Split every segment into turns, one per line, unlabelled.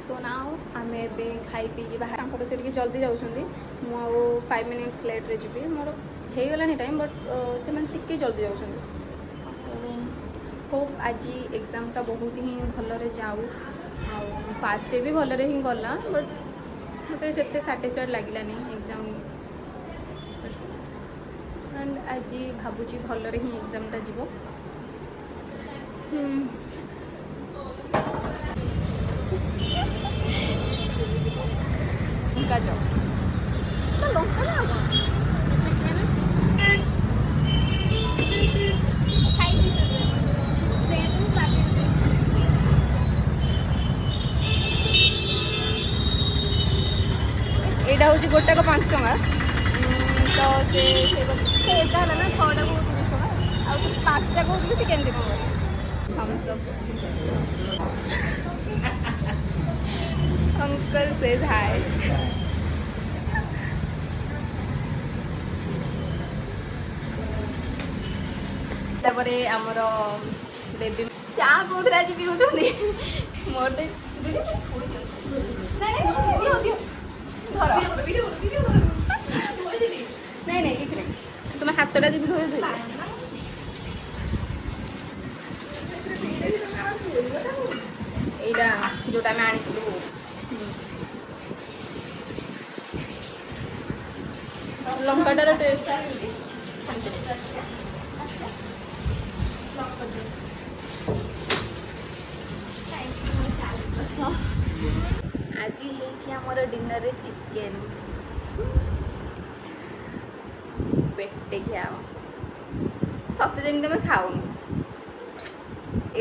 so now आम ए खाई P बाहर से जल्दी जाऊँगी मु 5 मिनिट्स लेट्रे जी मोर हो गलानी टाइम बट से टे जल्दी जाऊँ होप आज एग्जामटा बहुत ही भलरे जाऊ फास्ट डे भी भलरे ही गला बट मतलब से साटिस्फाइड लगिलानी एग्जाम एंड आज भावुची भलरे ही एग्जामटा जीवो लंका जाओ तो लंका ना एटा हूँ गोटा को 5 टका तो से एटा है ना 6टा को 30 टका आउ 5टा को से केमती कौन thumbs up uncle says hi तापरे हमर बेबी चा कोथरा जी पिउछंदी मोर दे नहीं नहीं किसी नहीं तुम हाथटा जी धोई धोई एटा जोटा मैं आनी लंकाटार टेस्ट आज हमर डिनर रे चिकेन पेटे क्या सत्य जमी तुम खाऊन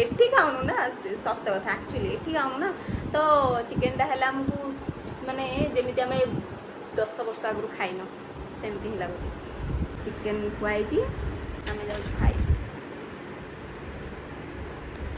एठी खाऊनु ना सत्य कथा एक्चुअली एठी खाऊनु ना तो चिकेन टा है आमको माने जमी आम 10 वर्ष आगु खाइन सेमती ही लगुच चिकेन खुआई आम